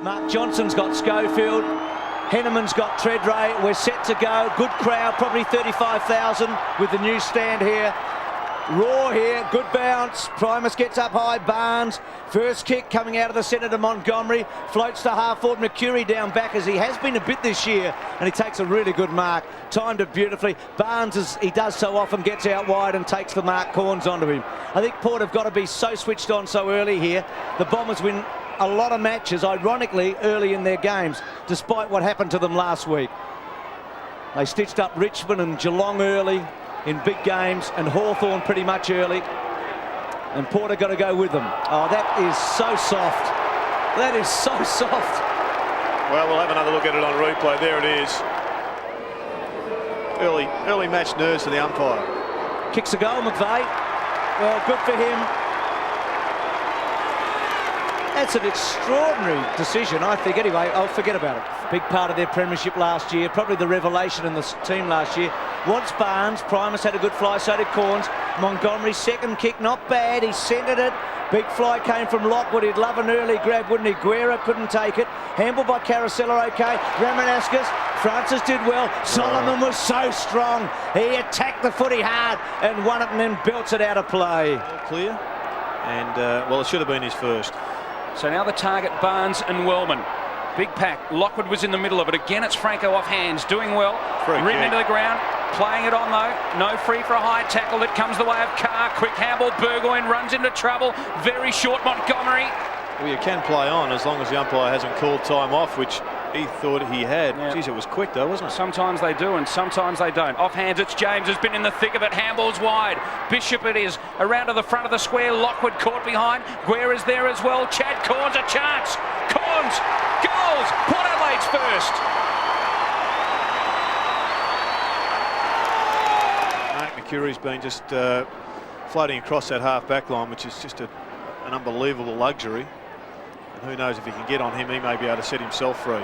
Mark Johnson's got Schofield. Henneman's got Treadray. We're set to go. Good crowd, probably 35,000 with the new stand here. Raw here, good bounce. Primus gets up high. Barnes, first kick coming out of the centre to Montgomery. Floats to half forward. McCurry down back as he has been a bit this year, and he takes a really good mark. Timed it beautifully. Barnes, as he does so often, gets out wide and takes the mark. Corns onto him. I think Port have got to be so switched on so early here. The Bombers win a lot of matches, ironically, early in their games, despite what happened to them last week. They stitched up Richmond and Geelong early in big games, and Hawthorn pretty much early. And Port have got to go with them. Oh, that is so soft. That is so soft. Well, we'll have another look at it on replay. There it is. Early match nerves to the umpire. Kicks a goal, McVeigh. Well, good for him. That's an extraordinary decision, I think. Anyway, I'll forget about it. Big part of their premiership last year, probably the revelation in the team last year. Wants Barnes. Primus had a good fly, so did Corns. Montgomery's second kick, not bad. He centred it. Big fly came from Lockwood. He'd love an early grab, wouldn't he? Guerra couldn't take it. Handled by Carousella, okay. Ramanaskas. Francis did well. Solomon was so strong. He attacked the footy hard and won it, and then belts it out of play. Clear. And, well, it should have been his first. So now the target, Barnes and Wellman. Big pack. Lockwood was in the middle of it. Again, it's Franco off hands, doing well. Written into the ground, playing it on though. No free for a high tackle. It comes the way of Carr. Quick handball. Burgoyne runs into trouble. Very short Montgomery. Well, you can play on as long as the umpire hasn't called time off, which he thought he had. Yeah. Geez, it was quick though, wasn't it? Sometimes they do and sometimes they don't. Off hands, it's James has been in the thick of it. Handball's wide. Bishop it is. Around to the front of the square. Lockwood caught behind. Guerra's there as well. Chad Corns a chance. Corns goals. Port Adelaide's first. Mark McCurry's been just floating across that half-back line, which is just an unbelievable luxury. And who knows, if he can get on him, he may be able to set himself free.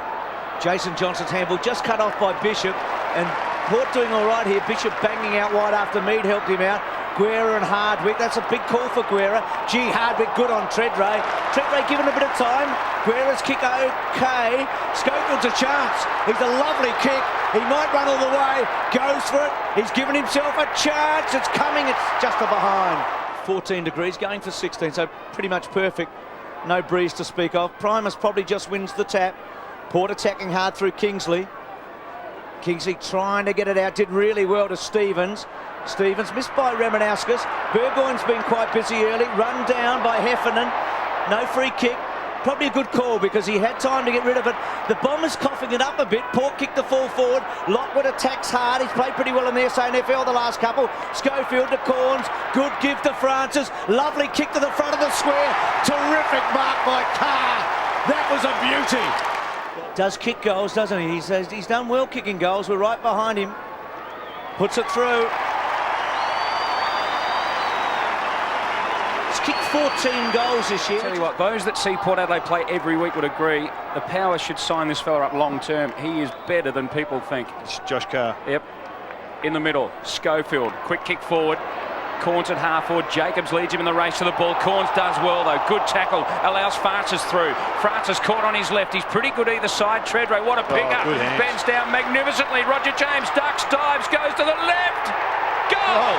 Jason Johnson's handball just cut off by Bishop, and Port doing all right here. Bishop banging out wide after Mead helped him out. Guerra and Hardwick, that's a big call for Guerra. Gee, Hardwick good on Treadray. Treadray given a bit of time. Guerra's kick okay. Schofield's a chance. He's a lovely kick. He might run all the way. Goes for it. He's given himself a chance. It's coming. It's just a behind. 14 degrees, going for 16, so pretty much perfect. No breeze to speak of. Primus probably just wins the tap. Port attacking hard through Kingsley. Kingsley trying to get it out. Did really well to Stevens. Stevens missed by Ramanauskas. Burgoyne's been quite busy early. Run down by Heffernan. No free kick. Probably a good call because he had time to get rid of it. The Bombers coughing it up a bit. Port kicked the full forward. Lockwood attacks hard. He's played pretty well in the SANFL the last couple. Schofield to Corns. Good give to Francis. Lovely kick to the front of the square. Terrific mark by Carr. That was a beauty. Does kick goals, doesn't he? He says he's done well kicking goals. We're right behind him. Puts it through. He's kicked 14 goals this year. Tell you what, those that see Port Adelaide play every week would agree the Power should sign this fella up long term. He is better than people think. It's Josh Carr. Yep. In the middle, Schofield. Quick kick forward. Corns at half forward. Jacobs leads him in the race to the ball. Corns does well though. Good tackle. Allows Francis through. Francis caught on his left. He's pretty good either side. Treadray, what a pickup. Bends down magnificently. Roger James ducks, dives, goes to the left. Goal!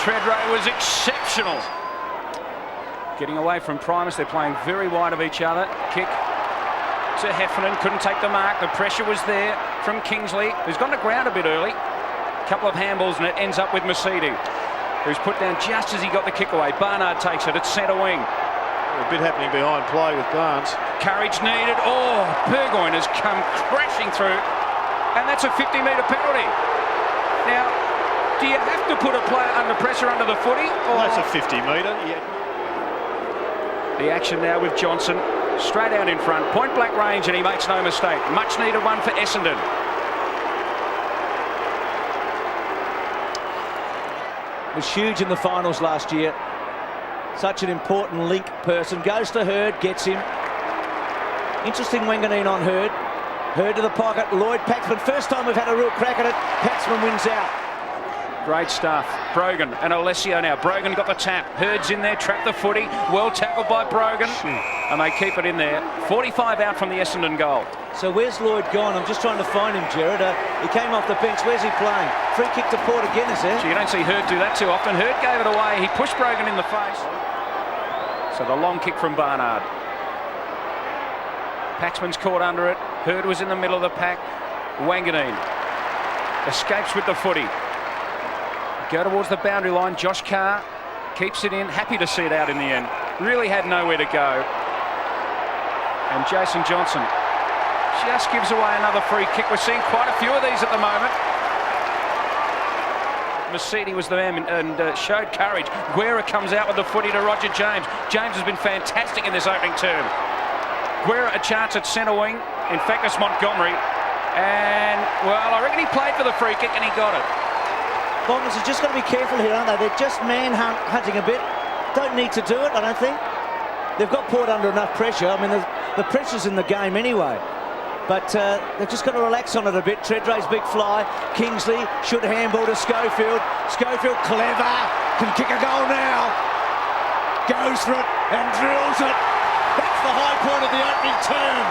Treadray was exceptional. Getting away from Primus. They're playing very wide of each other. Kick to Heffernan, couldn't take the mark. The pressure was there from Kingsley, who's gone to ground a bit early. A couple of handballs and it ends up with Mercedes, who's put down just as he got the kick away. Barnard takes it at centre wing. A bit happening behind play with Barnes. Courage needed. Oh, Burgoyne has come crashing through, and that's a 50-metre penalty. Now, do you have to put a player under pressure under the footy? Or that's a 50-metre, yeah. The action now with Johnson. Straight out in front, point blank range, and he makes no mistake. Much needed one for Essendon. Was huge in the finals last year. Such an important link person. Goes to Hurd, gets him. Interesting Wanganeen on Hurd. Hurd to the pocket, Lloyd Paxman. First time we've had a real crack at it. Paxman wins out. Great stuff. Brogan and Alessio now. Brogan got the tap. Hurd's in there, trapped the footy. Well tackled by Brogan. And they keep it in there. 45 out from the Essendon goal. So where's Lloyd gone? I'm just trying to find him, Gerard. He came off the bench. Where's he playing? Free kick to Port again, is there? So you don't see Hurd do that too often. Hurd gave it away. He pushed Brogan in the face. So the long kick from Barnard. Paxman's caught under it. Hurd was in the middle of the pack. Wanganeen escapes with the footy. Go towards the boundary line. Josh Carr keeps it in. Happy to see it out in the end. Really had nowhere to go. And Jason Johnson just gives away another free kick. We're seeing quite a few of these at the moment. Mercedes was the man and showed courage. Guerra comes out with the footy to Roger James. James has been fantastic in this opening term. Guerra a chance at centre wing. In fact, it's Montgomery. And, well, I reckon he played for the free kick and he got it. Bombers are just got to be careful here, aren't they? They're just man-hunting a bit. Don't need to do it, I don't think. They've got Port under enough pressure. I mean, the pressure's in the game anyway. But they've just got to relax on it a bit. Treadray's big fly. Kingsley should handball to Schofield. Schofield clever. Can kick a goal now. Goes for it and drills it. That's the high point of the opening term.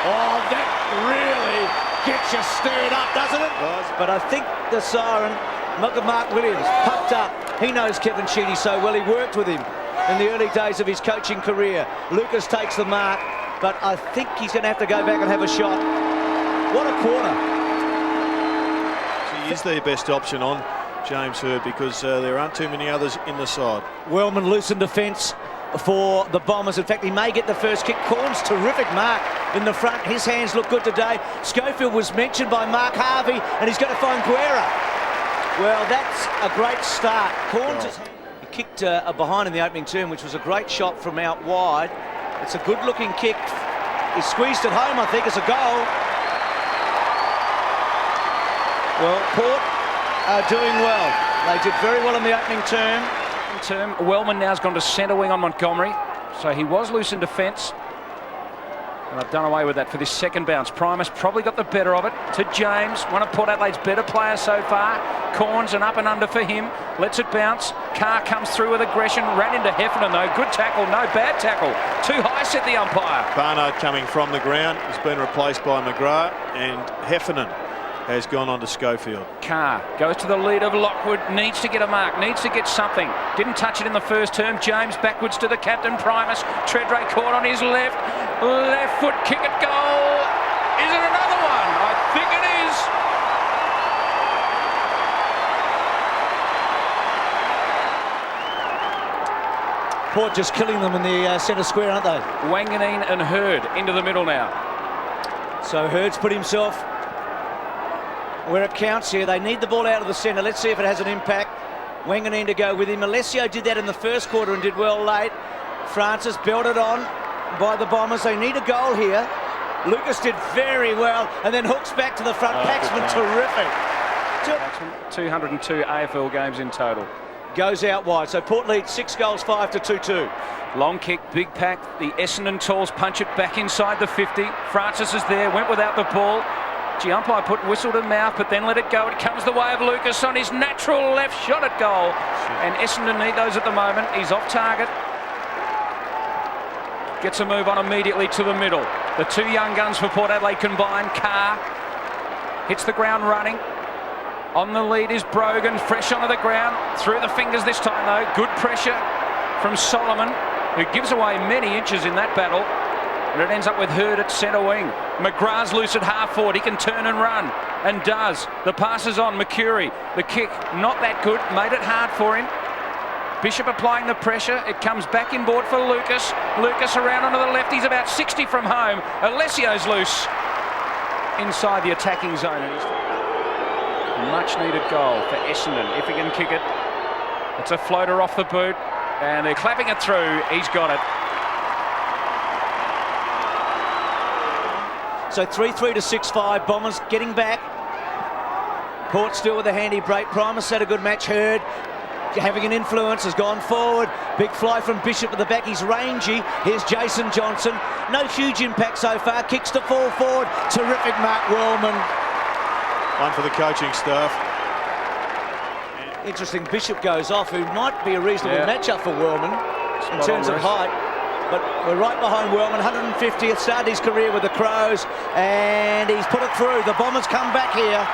Oh, that really gets you stirred up, doesn't it? But I think the siren, Mark Williams, pumped up. He knows Kevin Sheedy so well. He worked with him in the early days of his coaching career. Lucas takes the mark, but I think he's going to have to go back and have a shot. What a corner. He is their best option on James Hurd because there aren't too many others in the side. Wellman loosened defence for the Bombers. In fact, he may get the first kick. Corn's terrific mark in the front. His hands look good today. Schofield was mentioned by Mark Harvey, and he's going to find Guerra. Well, that's a great start. Corn's he kicked behind in the opening term, which was a great shot from out wide. It's a good-looking kick. He squeezed it home, I think, as a goal. Well, Port are doing well. They did very well in the opening term. Wellman now's gone to centre wing on Montgomery, so he was loose in defence. And I've done away with that for this second bounce. Primus probably got the better of it to James, one of Port Adelaide's better players so far. Corns an up and under for him, lets it bounce. Carr comes through with aggression, ran into Heffernan though. Good tackle, no bad tackle. Too high, said the umpire. Barnard coming from the ground, has been replaced by McGrath, and Heffernan has gone on to Schofield. Carr goes to the lead of Lockwood, needs to get a mark, needs to get something. Didn't touch it in the first term. James backwards to the captain, Primus. Treadray caught on his left. Left foot kick at goal. Is it another one? I think it is. Port just killing them in the centre square, aren't they? Wanganeen and Hurd into the middle now. So Hurd's put himself where it counts here. They need the ball out of the centre. Let's see if it has an impact. Wanganeen to go with him. Alessio did that in the first quarter and did well late. Francis belted on by the Bombers. They need a goal here. Lucas did very well and then hooks back to the front. Paxman, terrific. 202 AFL games in total. Goes out wide. So Port leads 6 goals, 5 to 2-2. Long kick, big pack. The Essendon Talls punch it back inside the 50. Francis is there, went without the ball. Gee, umpire put whistle to mouth, but then let it go. It comes the way of Lucas on his natural left shot at goal. And Essendon need those at the moment. He's off target. Gets a move on immediately to the middle. The two young guns for Port Adelaide combined. Carr hits the ground running. On the lead is Brogan, fresh onto the ground. Through the fingers this time though. Good pressure from Solomon, who gives away many inches in that battle. And it ends up with Hurd at centre wing. McGrath's loose at half forward. He can turn and run, and does. The pass is on. Mercury, the kick, not that good. Made it hard for him. Bishop applying the pressure. It comes back inboard for Lucas. Lucas around onto the left. He's about 60 from home. Alessio's loose inside the attacking zone. Much needed goal for Essendon if he can kick it. It's a floater off the boot, and they're clapping it through. He's got it. So 3-3 to 6-5. Bombers getting back. Port still with a handy break. Primus had a good match. Hurd having an influence, has gone forward. Big fly from Bishop at the back. He's rangy. Here's Jason Johnson. No huge impact so far. Kicks to fall forward. Terrific Mark Wellman. One for the coaching staff. Interesting, Bishop goes off, who might be a reasonable matchup for Wellman in terms of height. But we're right behind Wellman, 150th, started his career with the Crows, and he's put it through. The Bombers come back here.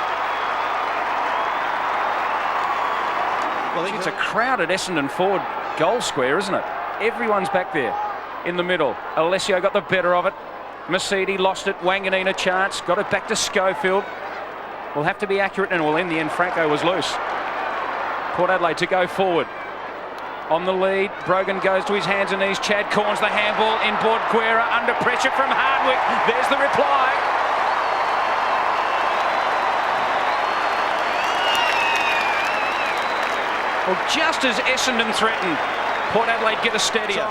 Well, it's a crowded Essendon forward goal square, isn't it? Everyone's back there in the middle. Alessio got the better of it. Mercedes lost it. Wanganeen a chance. Got it back to Schofield. Will have to be accurate, and well, in the end, Franco was loose. Port Adelaide to go forward. On the lead, Brogan goes to his hands and knees. Chad Corns the handball, inboard Guerra, under pressure from Hardwick. There's the reply. Well, just as Essendon threatened, Port Adelaide get a steadier.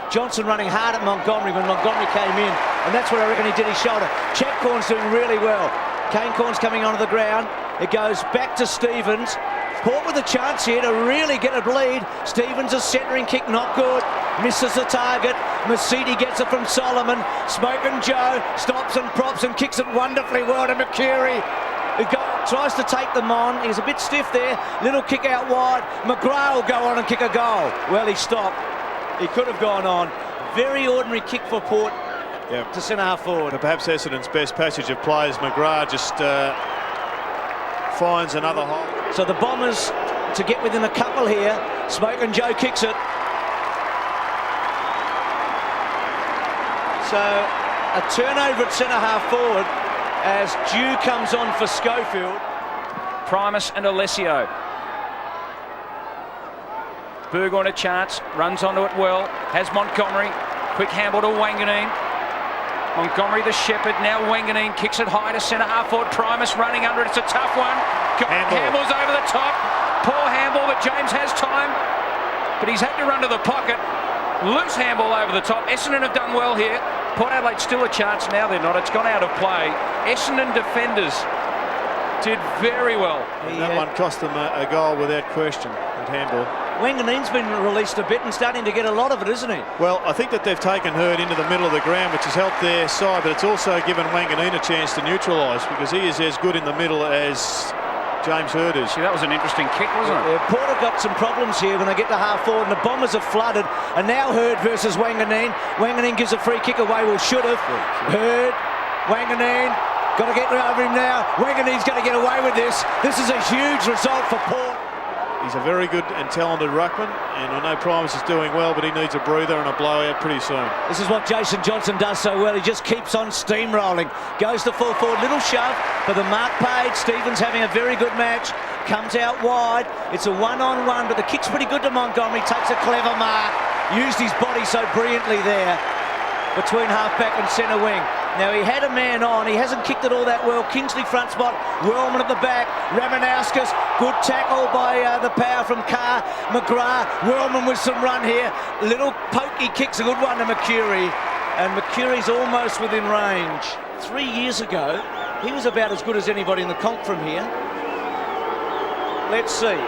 Johnson running hard at Montgomery when Montgomery came in, and that's where I reckon he did his shoulder. Chad Corns doing really well. Kane Corns coming onto the ground. It goes back to Stevens. Port with a chance here to really get a bleed. Stevens' a centering kick, not good. Misses the target. Mercedes gets it from Solomon. Smoking Joe stops and props and kicks it wonderfully well to Mercury. He tries to take them on. He's a bit stiff there. Little kick out wide. McGrath will go on and kick a goal. Well, he stopped. He could have gone on. Very ordinary kick for Port to centre half forward. But perhaps Essendon's best passage of play is McGrath just finds another hole. So the Bombers to get within a couple here. Smoking Joe kicks it. So a turnover at centre half forward as Dew comes on for Schofield. Primus and Alessio. Burgoyne a chance, runs onto it well, has Montgomery. Quick handball to Wanganeen. Montgomery the shepherd, now Wanganeen kicks it high to centre half forward. Primus running under it, it's a tough one. Handball's over the top. Poor handball, but James has time. But he's had to run to the pocket. Loose handball over the top. Essendon have done well here. Port Adelaide still a chance, now they're not. It's gone out of play. Essendon defenders did very well. That one cost them a goal without question at handball. Wanganeen's been released a bit and starting to get a lot of it, isn't he? Well, I think that they've taken Hurd into the middle of the ground, which has helped their side, but it's also given Wanganeen a chance to neutralise because he is as good in the middle as James Hurd is. See, that was an interesting kick, wasn't it? Port have got some problems here when they get to half forward, and the Bombers have flooded. And now Hurd versus Wanganeen. Wanganeen gives a free kick away, well, should have. Hurd, Wanganeen, got to get over him now. Wanganeen's going to get away with this. This is a huge result for Port. He's a very good and talented ruckman, and I know Primus is doing well, but he needs a breather and a blowout pretty soon. This is what Jason Johnson does so well. He just keeps on steamrolling. Goes to full forward, little shove for the mark paid. Stevens having a very good match. Comes out wide. It's a one-on-one, but the kick's pretty good to Montgomery. Takes a clever mark. Used his body so brilliantly there between half-back and centre wing. Now, he had a man on. He hasn't kicked it all that well. Kingsley front spot. Wellman at the back. Ramanauskas. Good tackle by the power from Carr. McGrath. Wellman with some run here. Little pokey kicks, a good one to Mercury. And Mercury's almost within range. 3 years ago, he was about as good as anybody in the comp from here. Let's see.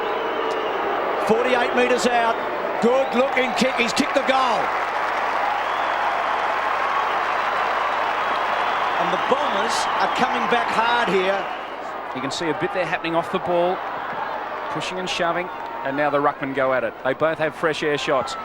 48 metres out. Good looking kick. He's kicked the goal. And the Bombers are coming back hard here. You can see a bit there happening off the ball, pushing and shoving, and now the ruckmen go at it. They both have fresh air shots.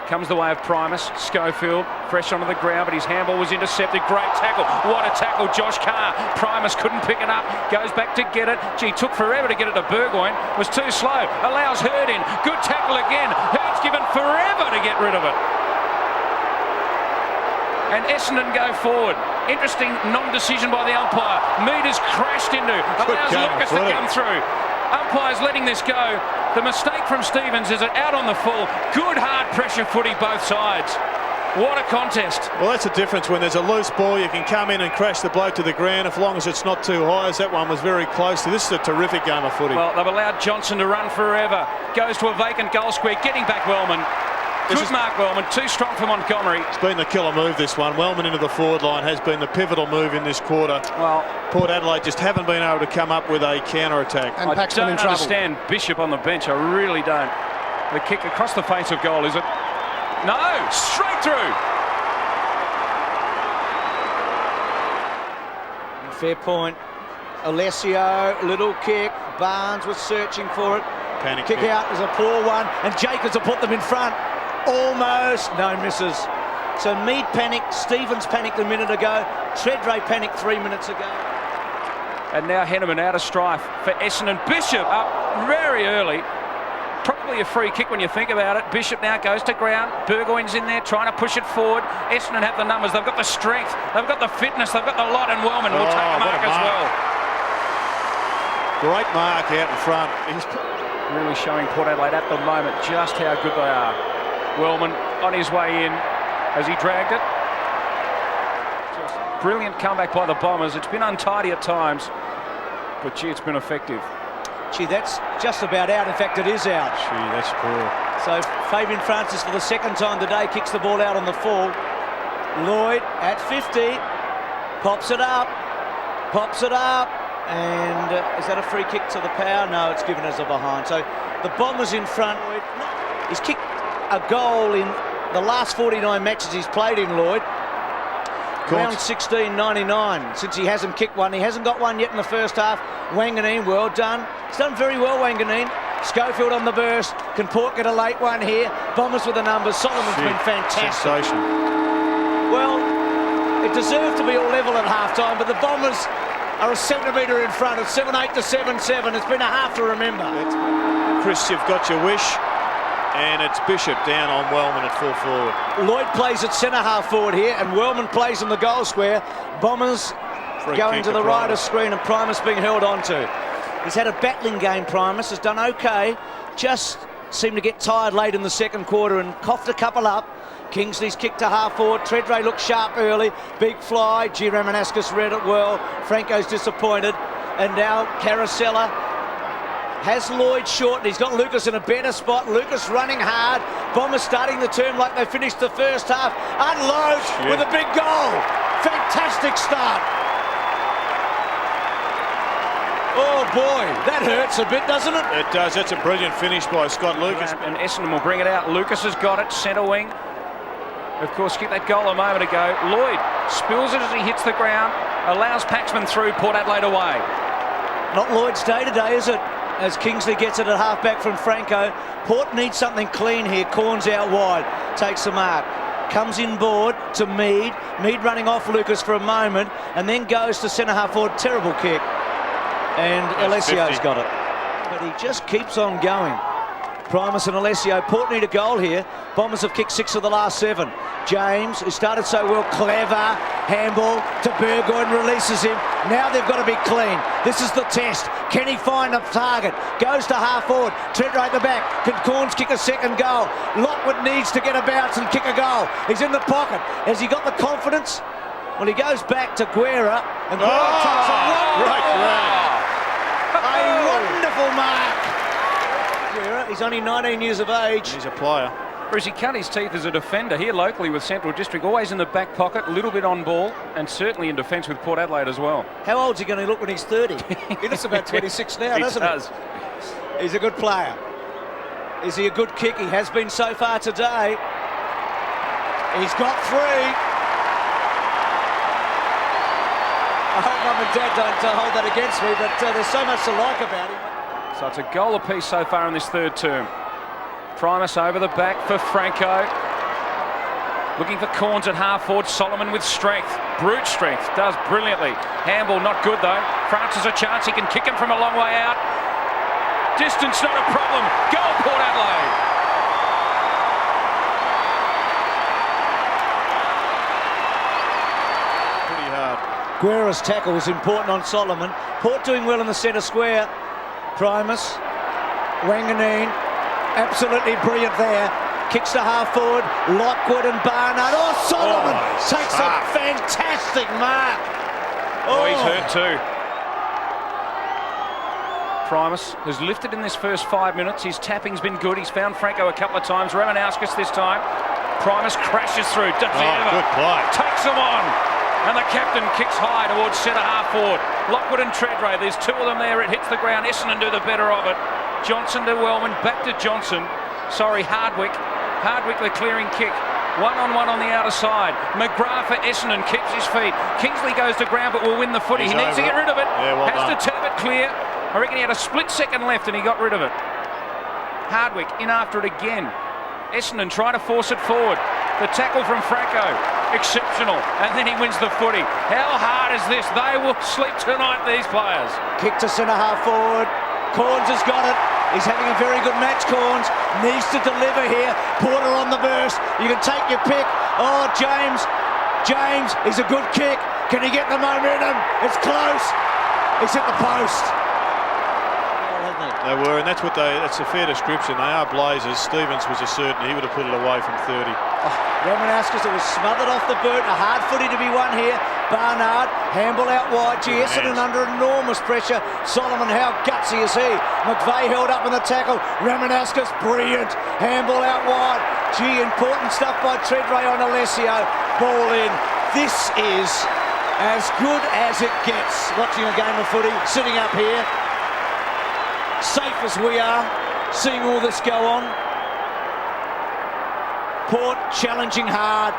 Comes the way of Primus. Schofield, fresh onto the ground, but his handball was intercepted. Great tackle. What a tackle, Josh Carr. Primus couldn't pick it up. Goes back to get it. Gee, took forever to get it to Burgoyne. Was too slow. Allows Hurd in. Good tackle again. Hurd's given forever to get rid of it. And Essendon go forward. Interesting non-decision by the umpire. Meters crashed into. Allows Lucas to come through. Umpire's letting this go. The mistake from Stevens is it out on the full. Good hard pressure footy both sides. What a contest. Well, that's the difference. When there's a loose ball, you can come in and crash the bloke to the ground as long as it's not too high, as that one was very close to. This is a terrific game of footy. Well, they've allowed Johnson to run forever. Goes to a vacant goal square, getting back Wellman. Good mark, Wellman. Too strong for Montgomery. It's been the killer move, this one. Wellman into the forward line has been the pivotal move in this quarter. Well, Port Adelaide just haven't been able to come up with a counter-attack. And I don't understand Bishop on the bench. I really don't. The kick across the face of goal, is it? No! Straight through! Fair point. Alessio, little kick. Barnes was searching for it. panic. Kick out is a poor one, and Jacobs will put them in front. Almost. No, misses. So Mead panicked, Stevens panicked a minute ago, Tredray panicked 3 minutes ago. And now Henneman out of strife for Essendon. Bishop up very early. Probably a free kick when you think about it. Bishop now goes to ground. Burgoyne's in there trying to push it forward. Essendon have the numbers. They've got the strength. They've got the fitness. They've got the lot. And Wellman will take the mark as well. Great mark out in front. He's really showing Port Adelaide at the moment just how good they are. Wellman on his way in as he dragged it. Just brilliant comeback by the Bombers. It's been untidy at times, but gee, it's been effective. Gee, that's just about out. In fact, it is out. Gee, that's poor. So Fabian Francis, for the second time today, kicks the ball out on the full. Lloyd at 50, pops it up, and is that a free kick to the power? No, it's given as a behind. So the Bombers in front. He's kicked a goal in the last 49 matches he's played in, Lloyd. Round 16.99 since he hasn't kicked one. He hasn't got one yet in the first half. Wanganeen, well done. He's done very well, Wanganeen. Schofield on the burst. Can Port get a late one here? Bombers with the numbers. Solomon's been fantastic. Sensational. Well, it deserved to be all level at half-time, but the Bombers are a centimetre in front. It's 7-8 to 7-7. It's been a half to remember. Chris, you've got your wish. And it's Bishop down on Wellman at full forward. Lloyd plays at centre-half forward here, and Wellman plays in the goal square. Bombers going to the right of screen, and Primus being held on to. He's had a battling game, Primus. Has done okay. Just seemed to get tired late in the second quarter and coughed a couple up. Kingsley's kicked to half forward. Tredray looked sharp early. Big fly. G. Ramanauskas read it well. Franco's disappointed. And now Carosella has Lloyd short, and he's got Lucas in a better spot. Lucas running hard. Bombers starting the term like they finished the first half. Unloads with a big goal. Fantastic start. Oh boy, that hurts a bit, doesn't it? It does. That's a brilliant finish by Scott Lucas. And Essendon will bring it out. Lucas has got it, centre wing. Of course, kicked that goal a moment ago. Lloyd spills it as he hits the ground, allows Paxman through, Port Adelaide away. Not Lloyd's day today, is it? As Kingsley gets it at half-back from Franco. Port needs something clean here. Corns out wide. Takes the mark. Comes in board to Mead. Mead running off Lucas for a moment and then goes to centre-half forward. Terrible kick. And Alessio's got it. But he just keeps on going. Primus and Alessio. Port need a goal here. Bombers have kicked 6 of the last 7. James, who started so well, clever. Handball to Burgoyne, releases him. Now they've got to be clean. This is the test. Can he find a target? Goes to half forward. Tredray at the back. Can Corns kick a second goal? Lockwood needs to get a bounce and kick a goal. He's in the pocket. Has he got the confidence? Well, he goes back to Guerra. And Guerra takes a wonderful mark. Guerra, he's only 19 years of age. He's a player. Whereas he cut his teeth as a defender here locally with Central District, always in the back pocket, a little bit on ball, and certainly in defence with Port Adelaide as well. How old's he going to look when he's 30? He looks about 26 now, doesn't he? He's a good player. Is he a good kick? He has been so far today. He's got 3. I hope Mum and Dad don't hold that against me, but there's so much to like about him. So it's a goal apiece so far in this third term. Primus over the back for Franco. Looking for Corns at half forward. Solomon with strength. Brute strength. Does brilliantly. Handball not good though. Francis a chance. He can kick him from a long way out. Distance not a problem. Goal Port Adelaide. Pretty hard. Guerra's tackle was important on Solomon. Port doing well in the centre square. Primus. Wanganeen. Absolutely brilliant there. Kicks to half forward. Lockwood and Barnard. Oh, Solomon takes a fantastic mark. Oh, he's hurt too. Primus has lifted in this first 5 minutes. His tapping's been good. He's found Franco a couple of times. Ramanauskas this time. Primus crashes through. Good play. Takes him on. And the captain kicks high towards centre half forward. Lockwood and Tredray. There's 2 of them there. It hits the ground. Essendon do the better of it. Johnson to Wellman, back to Johnson. Sorry, Hardwick. Hardwick the clearing kick. 1-on-1 on the outer side. McGrath for Essendon keeps his feet. Kingsley goes to ground but will win the footy. He needs to get rid of it. Yeah, well Has to turn it clear. I reckon he had a split second left and he got rid of it. Hardwick in after it again. Essendon trying to force it forward. The tackle from Franco, exceptional, and then he wins the footy. How hard is this? They will sleep tonight, these players. Kick to centre half forward. Corns has got it. He's having a very good match, Corns. Needs to deliver here. Porter on the burst. You can take your pick. Oh, James, he's a good kick. Can he get the momentum? It's close. He's hit the post. They were, and that's a fair description. They are blazers. Stevens was a certainty. He would have put it away from 30. Ramanaskas, it was smothered off the boot. A hard footy to be won here. Barnard, handball out wide. Gee, Essendon under enormous pressure. Solomon, how gutsy is he? McVeigh held up in the tackle. Ramanaskas, brilliant. Handball out wide. Gee, important stuff by Tredrea on Alessio. Ball in. This is as good as it gets. Watching a game of footy, sitting up here. Safe as we are, seeing all this go on. Port challenging hard.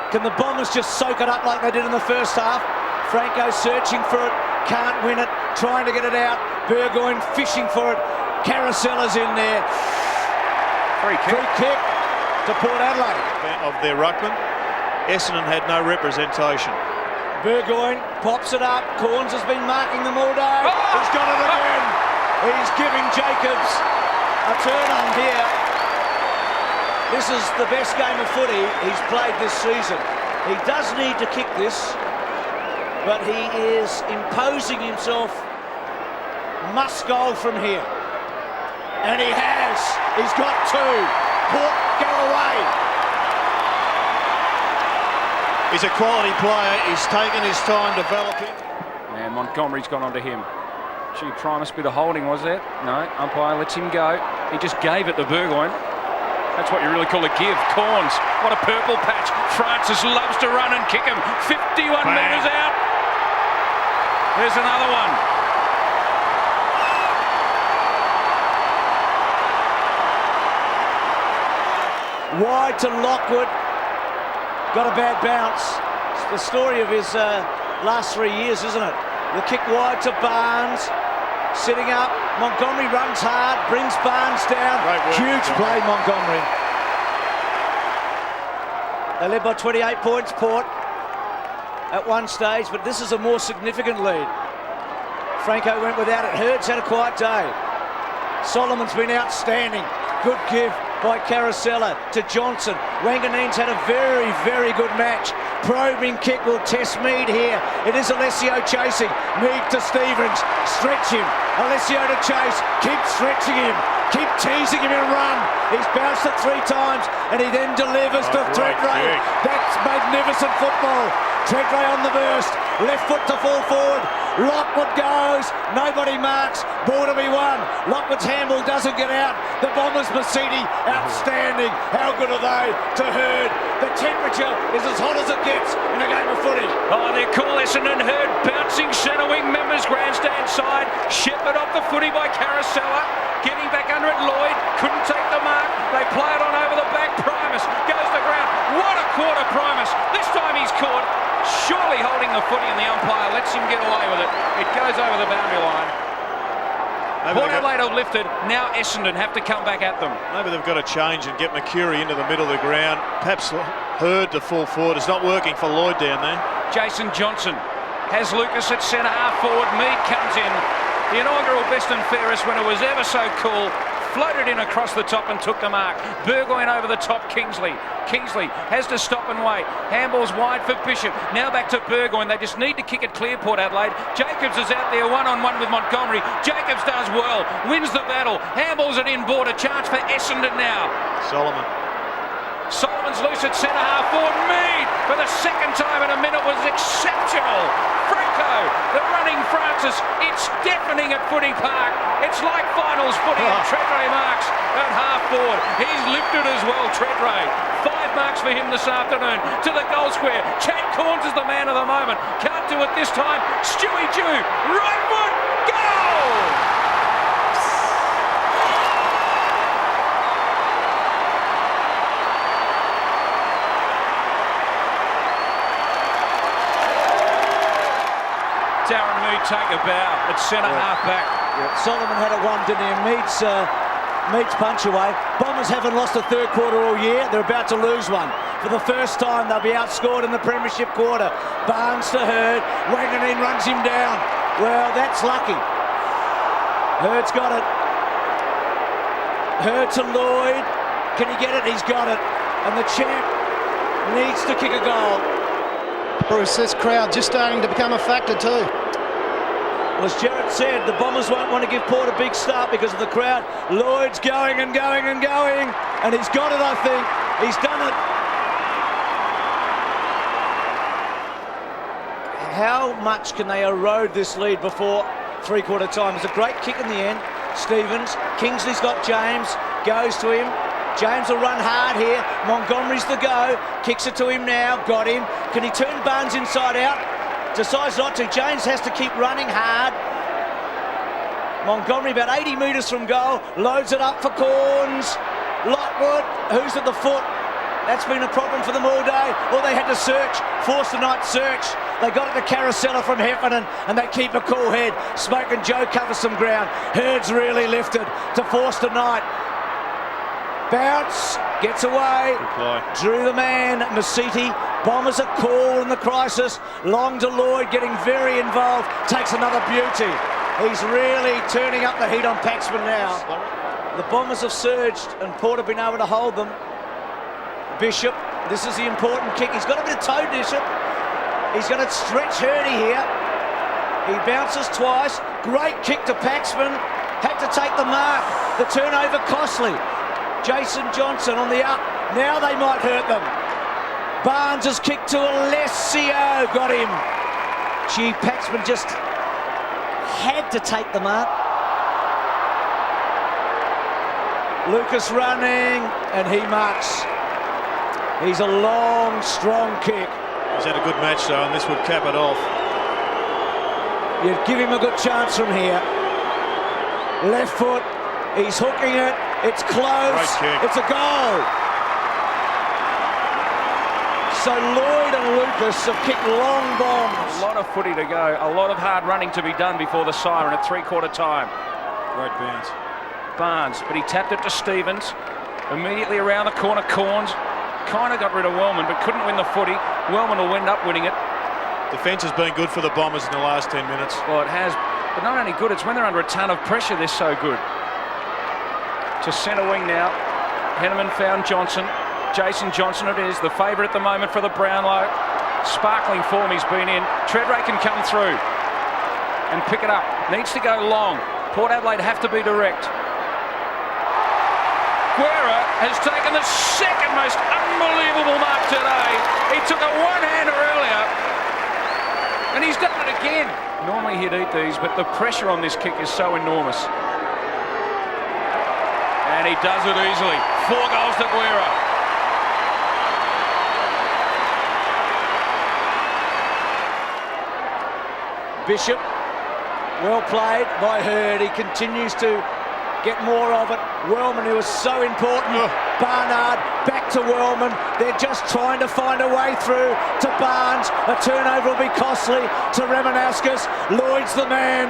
Can the Bombers just soak it up like they did in the first half? Franco searching for it, can't win it, trying to get it out. Burgoyne fishing for it. Carousella's in there. Free kick to Port Adelaide. Of their ruckman, Essendon had no representation. Burgoyne pops it up. Corns has been marking them all day. Oh! He's got it again. He's giving Jacobs a turn on here. This is the best game of footy he's played this season. He does need to kick this, but he is imposing himself. Must goal from here. And he has. He's got two. Port, go away. He's a quality player. He's taken his time developing. And Montgomery's gone onto him. Gee, Primus bit of holding, was there? No, umpire lets him go. He just gave it to Burgoyne. That's what you really call a give. Corns, what a purple patch. Francis loves to run and kick him. 51 metres out. There's another one. Wide to Lockwood. Got a bad bounce. It's the story of his last 3 years, isn't it? The kick wide to Barnes. Sitting up, Montgomery runs hard, brings Barnes down. Huge play, Montgomery. They led by 28 points, Port, at one stage, but this is a more significant lead. Franco went without it. Hurd's had a quiet day. Solomon's been outstanding. Good give by Carosella to Johnson. Wanganeen's had a very, very good match. Probing kick will test Mead here. It is Alessio chasing. Mead to Stevens. Stretch him. Alessio to chase. Keep stretching him. Keep teasing him and run. He's bounced it 3 times and he then delivers to Tredrea. That's magnificent football. Tredrea on the burst. Left foot to fall forward. Lockwood goes. Nobody marks. Ball to be won. Lockwood's handball doesn't get out. The Bombers, Masidi, outstanding. How good are they to Hurd? The temperature is as hot as it gets in a game of footy. Oh, they're cool. Essendon Hurd bouncing centre wing members grandstand side. Shepherd off the footy by Carosella. Getting back under it, Lloyd couldn't take the mark. They play it on over the back. Primus goes to the ground. What a quarter, Primus. This time he's caught. Surely holding the footy and the umpire lets him get away with it. It goes over the boundary line. Port Adelaide have lifted. Now Essendon have to come back at them. Maybe they've got to change and get McCurry into the middle of the ground. Perhaps Hurd to full forward. It's not working for Lloyd down there. Jason Johnson has Lucas at centre half forward. Mead comes in. The inaugural best and fairest when it was ever so cool. Floated in across the top and took the mark. Burgoyne over the top, Kingsley. Kingsley has to stop and wait. Handball's wide for Bishop. Now back to Burgoyne. They just need to kick it clear, Port Adelaide. Jacobs is out there one-on-one with Montgomery. Jacobs does well. Wins the battle. Handball's an inboard. A chance for Essendon now. Solomon's loose at centre half forward. Mead for the second time in a minute was exceptional. Franco, the running Francis. It's deafening at Footy Park. It's like finals footy and Tredrea marks at half forward. He's lifted as well, Tredrea. 5 marks for him this afternoon. To the goal square. Chad Corns is the man of the moment. Can't do it this time. Stewie Jew. Right foot. Goal! Darren Mead take a bow at centre half back. Solomon had a one, didn't he? And Mead's meets punch away. Bombers haven't lost a third quarter all year. They're about to lose one. For the first time, they'll be outscored in the premiership quarter. Barnes to Hurd. Wanganeen runs him down. Well, that's lucky. Hurd's got it. Hurd to Lloyd. Can he get it? He's got it. And the champ needs to kick a goal. Bruce, this crowd just starting to become a factor too. Well, as Gerard said, the Bombers won't want to give Port a big start because of the crowd. Lloyd's going and going and going, and he's got it, I think. He's done it. How much can they erode this lead before three-quarter time? It's a great kick in the end. Stevens, Kingsley's got James, goes to him. James will run hard here. Montgomery's the go. Kicks it to him now. Got him. Can he turn Barnes inside out? Decides not to. James has to keep running hard. Montgomery about 80 metres from goal. Loads it up for Corns. Lockwood, who's at the foot? That's been a problem for them all day. Well, they had to search. Force the night search. They got it to Carousella from Heffernan, and they keep a cool head. Smoke and Joe covers some ground. Hurd's really lifted to force the night. Bounce, gets away. Drew the man, Masiti. Bombers are cool in the crisis. Long to Lloyd, getting very involved. Takes another beauty. He's really turning up the heat on Paxman now. The Bombers have surged, and Port have been able to hold them. Bishop, this is the important kick. He's got a bit of toe, Bishop. He's going to stretch Hurdy here. He bounces twice. Great kick to Paxman. Had to take the mark. The turnover costly. Jason Johnson on the up. Now they might hurt them. Barnes has kicked to Alessio. Got him. Gee, Paxman just had to take the mark. Lucas running, and he marks. He's a long, strong kick. He's had a good match though, and this would cap it off. You'd give him a good chance from here. Left foot, he's hooking it. It's close. It's a goal. So Lloyd and Lucas have kicked long bombs. A lot of footy to go. A lot of hard running to be done before the siren at three-quarter time. Great bounce. Barnes, but he tapped it to Stevens. Immediately around the corner, Corns. Kind of got rid of Wellman, but couldn't win the footy. Wellman will end up winning it. Defence has been good for the Bombers in the last 10 minutes. Well, it has, but not only good, it's when they're under a ton of pressure, they're so good. To centre wing now. Henneman found Johnson. Jason Johnson it is, the favourite at the moment for the Brownlow. Sparkling form he's been in. Treadray can come through and pick it up. Needs to go long. Port Adelaide have to be direct. Guerra has taken the second most unbelievable mark today. He took a one-hander earlier, and he's done it again. Normally he'd eat these, but the pressure on this kick is so enormous. And he does it easily. 4 goals to Guerra. Bishop, well played by Hurd. He continues to get more of it. Wellman, who was so important. Barnard back to Wellman. They're just trying to find a way through to Barnes. A turnover will be costly to Ramanauskas. Lloyd's the man.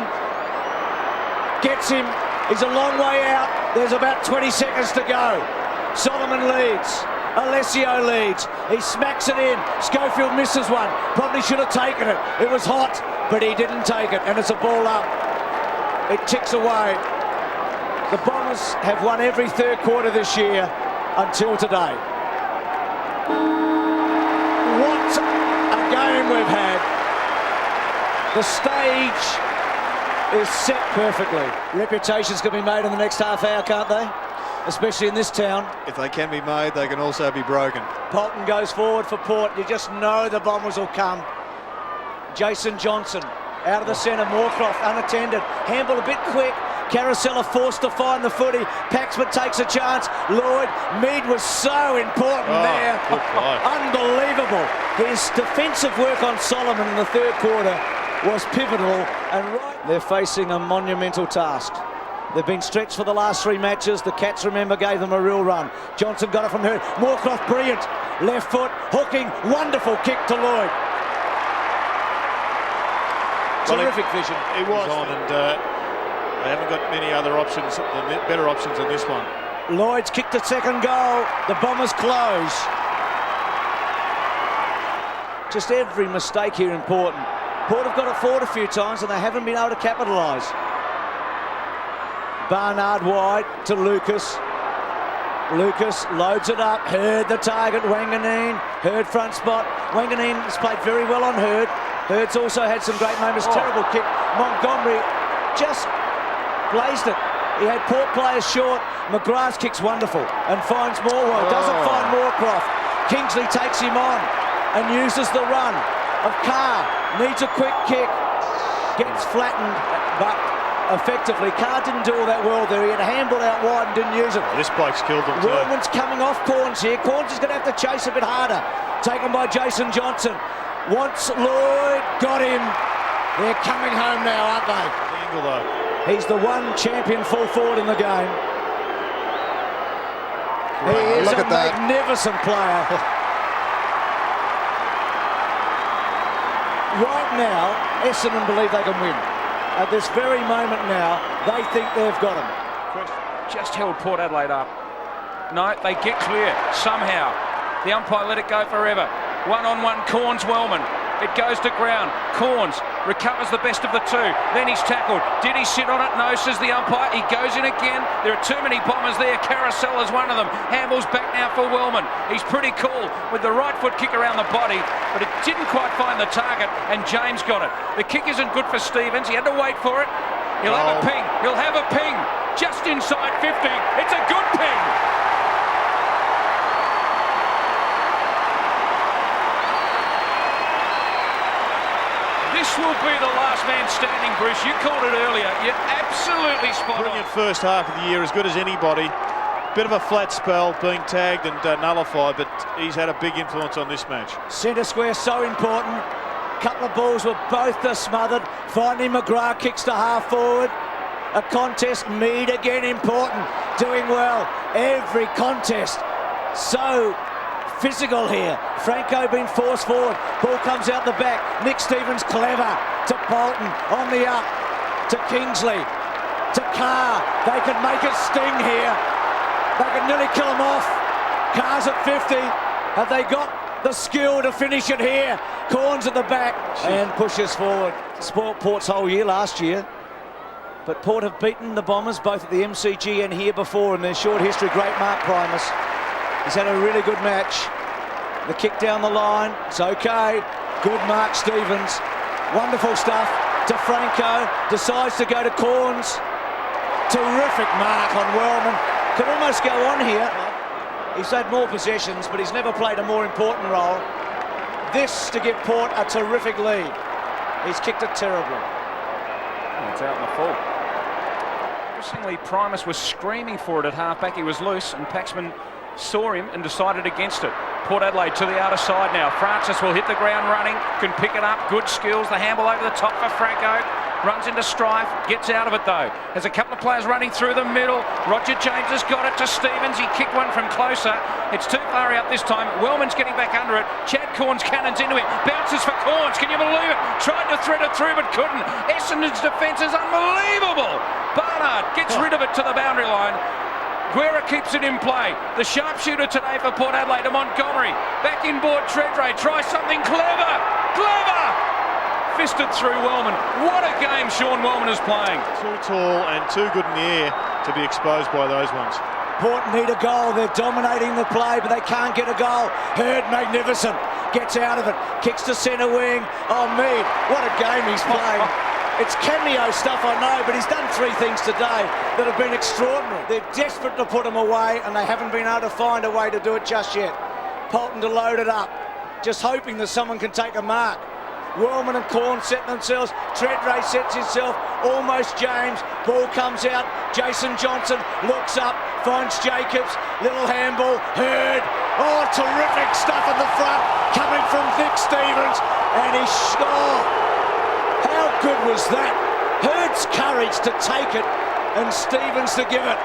Gets him. He's a long way out. There's about 20 seconds to go. Solomon leads. Alessio leads. He smacks it in. Schofield misses one. Probably should have taken it. It was hot, but he didn't take it, and it's a ball up. It ticks away. The Bombers have won every third quarter this year until today. What a game we've had. The stage is set perfectly. Reputations can be made in the next half hour, can't they? Especially in this town. If they can be made, they can also be broken. Bolton goes forward for Port. You just know the Bombers will come. Jason Johnson out of the centre. Moorcroft unattended. Handball a bit quick. Carousella forced to find the footy. Paxman takes a chance. Lloyd, Mead was so important there. Unbelievable. His defensive work on Solomon in the third quarter was pivotal. And they're facing a monumental task. They've been stretched for the last 3 matches. The Cats, remember, gave them a real run. Johnson got it from her. Moorcroft, brilliant. Left foot, hooking, wonderful kick to Lloyd. Terrific vision. He was on, and They haven't got many other options, better options than this one. Lloyd's kicked the second goal. The Bombers close. Just every mistake here important. Port have got it forward a few times and they haven't been able to capitalise. Barnard wide to Lucas. Lucas loads it up. Hurd the target. Wanganeen. Hurd front spot. Wanganeen has played very well on Hurd. Hurd's also had some great moments. Terrible kick. Montgomery just blazed it. He had Port players short. McGrath's kick's wonderful and finds Morwell. Doesn't find Moorcroft. Kingsley takes him on and uses the run of Carr. Needs a quick kick. Gets flattened, but effectively. Carr didn't do all that well there. He had a handball out wide and didn't use it. This bloke's killed him too. Wellman's coming off Corns here. Corns is going to have to chase a bit harder. Taken by Jason Johnson. Wants Lloyd. Got him. They're coming home now, aren't they? Angle though. He's the one champion full forward in the game. He is a magnificent player. Right now, Essendon believe they can win. At this very moment now, they think they've got him. Just held Port Adelaide up. No, they get clear somehow. The umpire let it go forever. One-on-one, Corns-Wellman. It goes to ground. Corns recovers the best of the two. Then he's tackled. Did he sit on it? No, says the umpire. He goes in again. There are too many Bombers there. Carousel is one of them. Handball's back now for Wellman. He's pretty cool with the right foot kick around the body, but it didn't quite find the target, and James got it. The kick isn't good for Stevens. He had to wait for it. He'll have a ping. He'll have a ping. Just inside 50. It's a good ping. This will be the last man standing, Bruce. You called it earlier. You're absolutely spot on. Brilliant first half of the year, as good as anybody. Bit of a flat spell, being tagged and nullified, but he's had a big influence on this match. Centre square so important. Couple of balls were both smothered. Finally McGrath kicks to half forward. A contest, Mead again important. Doing well. Every contest so physical here. Franco being forced forward. Ball comes out the back. Nick Stevens clever to Bolton on the up to Kingsley to Carr. They can make it sting here. They can nearly kill him off. Carr's at 50. Have they got the skill to finish it here? Corns at the back and pushes forward. Spoilt Port's whole year last year. But Port have beaten the Bombers both at the MCG and here before in their short history. Great Mark Primus. He's had a really good match. The kick down the line, it's okay. Good Mark Stevens. Wonderful stuff to Franco. Decides to go to Corns. Terrific mark on Wellman. Could almost go on here. He's had more possessions, but he's never played a more important role. This to give Port a terrific lead. He's kicked it terribly. It's out in the full. Interestingly, Primus was screaming for it at half-back. He was loose, and Paxman saw him and decided against it. Port Adelaide to the outer side now. Francis will hit the ground running, can pick it up, good skills. The handball over the top for Franco. Runs into strife, gets out of it though. There's a couple of players running through the middle. Roger James has got it to Stevens. He kicked one from closer. It's too far out this time. Wellman's getting back under it. Chad Corns cannons into him. Bounces for Corns. Can you believe it? Tried to thread it through but couldn't. Essendon's defence is unbelievable. Barnard gets rid of it to the boundary line. Guerra keeps it in play. The sharpshooter today for Port Adelaide to Montgomery. Back inboard Treadray. Try something clever. Clever! Fisted through Wellman. What a game Sean Wellman is playing. Too tall and too good in the air to be exposed by those ones. Port need a goal. They're dominating the play, but they can't get a goal. Hurd, magnificent. Gets out of it. Kicks to centre wing. Oh, Mead, what a game he's playing. It's cameo stuff, I know, but he's done three things today that have been extraordinary. They're desperate to put him away, and they haven't been able to find a way to do it just yet. Polton to load it up, just hoping that someone can take a mark. Wellman and Corn set themselves. Treadray sets himself. Almost James. Ball comes out. Jason Johnson looks up. Finds Jacobs. Little handball. Hurd. Oh, terrific stuff in the front. Coming from Nick Stevens. And he... how good was that? Hurd's courage to take it and Stevens to give it.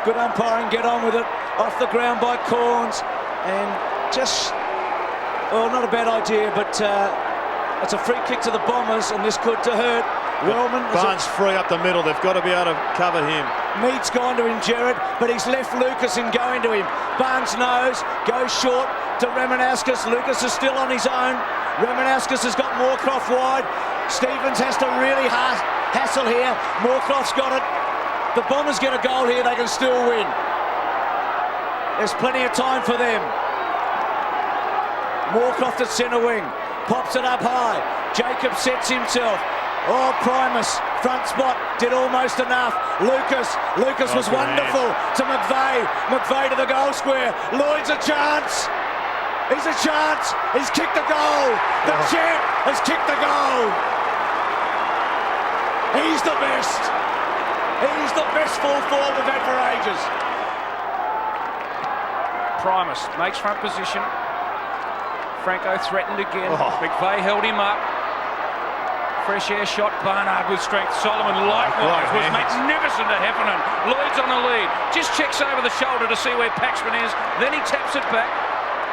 Good umpiring. Get on with it. Off the ground by Corns. And just... well, not a bad idea, but it's a free kick to the Bombers, and this could to Hurd. Wellman. Barnes free up the middle. They've got to be able to cover him. Mead's gone to him, Gerard, but he's left Lucas in going to him. Barnes knows, goes short to Ramanauskas. Lucas is still on his own. Ramanauskas has got Moorcroft wide. Stevens has to really hassle here. Moorcroft's got it. The Bombers get a goal here, they can still win. There's plenty of time for them. Moorcroft at centre wing. Pops it up high. Jacob sets himself. Oh, Primus, front spot, did almost enough. Lucas was wonderful to McVeigh. McVeigh to the goal square. Lloyd's a chance. He's a chance. He's kicked the goal. The champ has kicked the goal. He's the best. He's the best full forward we've had for ages. Primus makes front position. Franco threatened again. McVeigh held him up. Fresh air shot, Barnard with strength. Solomon likewise was magnificent to Heffernan. Lloyd's on the lead. Just checks over the shoulder to see where Paxman is. Then he taps it back.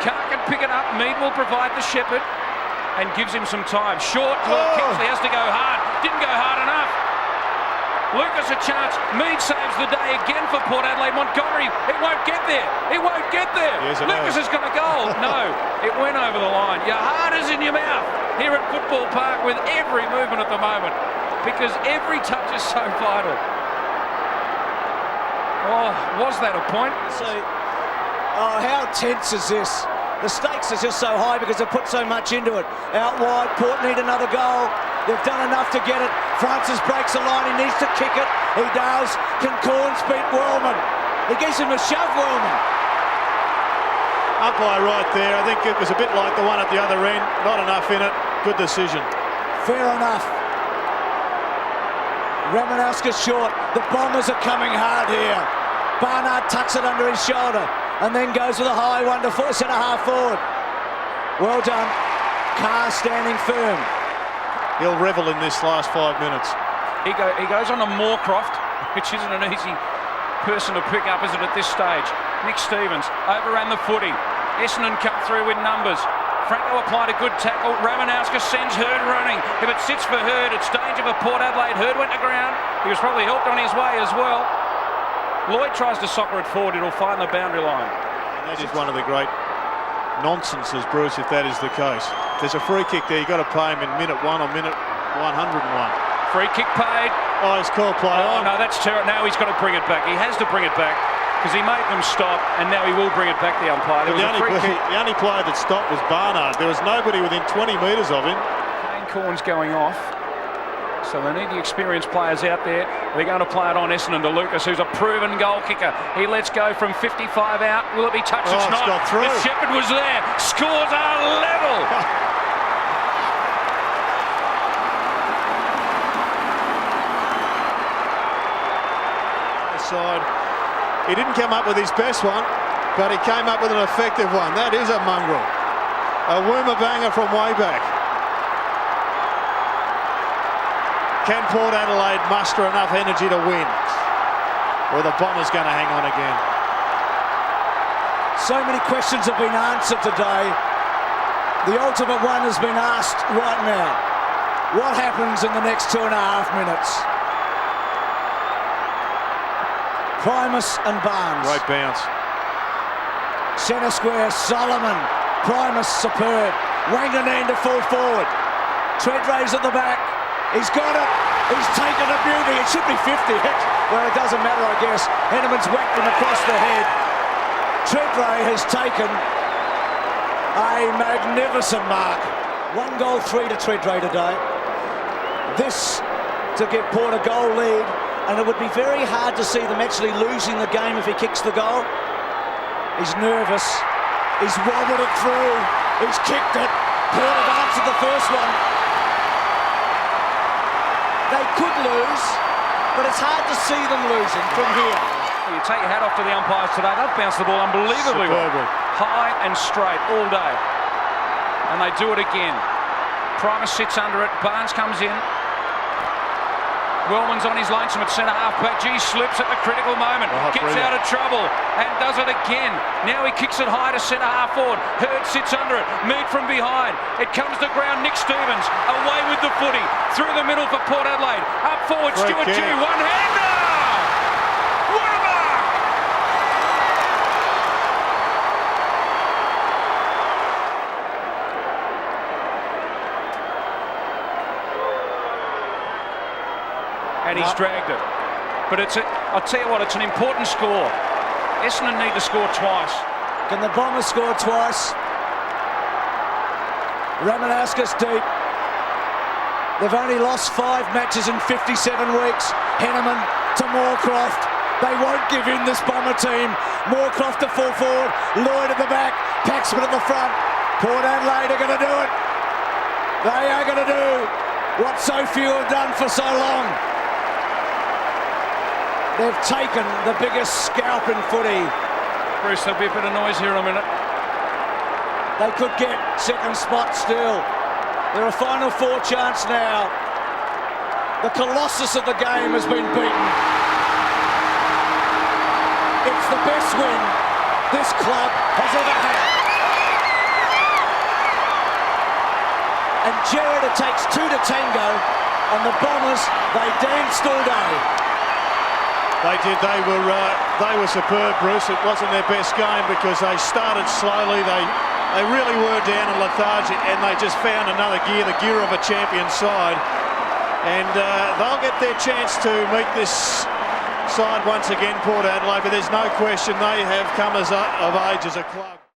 Carr can pick it up. Mead will provide the shepherd and gives him some time. Short, Kingsley has to go hard. Didn't go hard enough. Lucas a chance. Mead saves the day again for Port Adelaide. Montgomery, it won't get there. It won't get there. Yes, Lucas has got a goal. No, it went over the line. Your heart is in your mouth here at Football Park with every movement at the moment because every touch is so vital. Oh, was that a point? So, oh, how tense is this? The stakes are just so high because they've put so much into it. Out wide, Port need another goal. They've done enough to get it. Francis breaks the line. He needs to kick it. He does. Can Corns beat Wellman? He gives him a shove, Wellman. Umpire right there. I think it was a bit like the one at the other end. Not enough in it. Good decision. Fair enough. Ramanauskas short. The Bombers are coming hard here. Barnard tucks it under his shoulder and then goes with a high one to centre half forward. Well done. Carr standing firm. He'll revel in this last 5 minutes. He goes on to Moorcroft, which isn't an easy person to pick up, is it, at this stage? Nick Stevens overran the footy. Essendon come through with numbers. Franco applied a good tackle. Ramanauskas sends Hurd running. If it sits for Hurd, it's danger for Port Adelaide. Hurd went to ground. He was probably helped on his way as well. Lloyd tries to soccer it forward. It'll find the boundary line. And that is one of the great nonsenses, Bruce, if that is the case. There's a free kick there. You've got to pay him in minute 1 or minute 101. Free kick paid. Oh, he's called play on. No, that's terrible. Now he's got to bring it back. He has to bring it back because he made them stop, and now he will bring it back, the umpire. There was a free kick. The only player that stopped was Barnard. There was nobody within 20 metres of him. Kane Corns going off. So they need the experienced players out there. They're going to play it on Essendon to Lucas, who's a proven goal kicker. He lets go from 55 out. Will it be touched? Oh, it's not. got through. The shepherd was there. Scores are level. Side. He didn't come up with his best one, but he came up with an effective one. That is a mongrel. A woomer banger from way back. Can Port Adelaide muster enough energy to win? Or the Bombers going to hang on again? So many questions have been answered today. The ultimate one has been asked right now. What happens in the next 2.5 minutes? Primus and Barnes. Great bounce. Centre square, Solomon. Primus superb. Wanganeen to full forward. Treadray's at the back. He's got it. He's taken a beauty. It should be 50. Well, it doesn't matter, I guess. Henneman's whacked him across the head. Treadray has taken a magnificent mark. 1 goal, 3 to Treadray today. This to give Port a goal lead. And it would be very hard to see them actually losing the game if he kicks the goal. He's nervous. He's wobbled it through. He's kicked it. Port have answered the first one. They could lose, but it's hard to see them losing from here. You take your hat off to the umpires today. They've bounced the ball unbelievably well. High and straight all day. And they do it again. Primus sits under it. Barnes comes in. Wellman's on his lonesome at centre half back. G slips at the critical moment, gets out of trouble and does it again. Now he kicks it high to centre half forward. Hurd sits under it. Mead from behind. It comes to ground. Nick Stevens away with the footy through the middle for Port Adelaide. Up forward, Stuart G. One-hander. What a mark! And he's dragged it. But I'll tell you what, it's an important score. Essendon need to score twice. Can the Bombers score twice? Ramanaskas deep. They've only lost 5 matches in 57 weeks. Henneman to Moorcroft. They won't give in, this Bomber team. Moorcroft to full forward. Lloyd at the back. Paxman at the front. Port Adelaide are going to do it. They are going to do what so few have done for so long. They've taken the biggest scalp in footy. Bruce, there'll be a bit of noise here in a minute. They could get second spot still. They're a Final Four chance now. The colossus of the game has been beaten. It's the best win this club has ever had. And Gerard, it takes 2 to tango, and the Bombers, they danced all day. They did. They were superb, Bruce. It wasn't their best game because they started slowly. They really were down and lethargic, and they just found another gear, the gear of a champion side. And they'll get their chance to meet this side once again, Port Adelaide. But there's no question they have come of age as a club.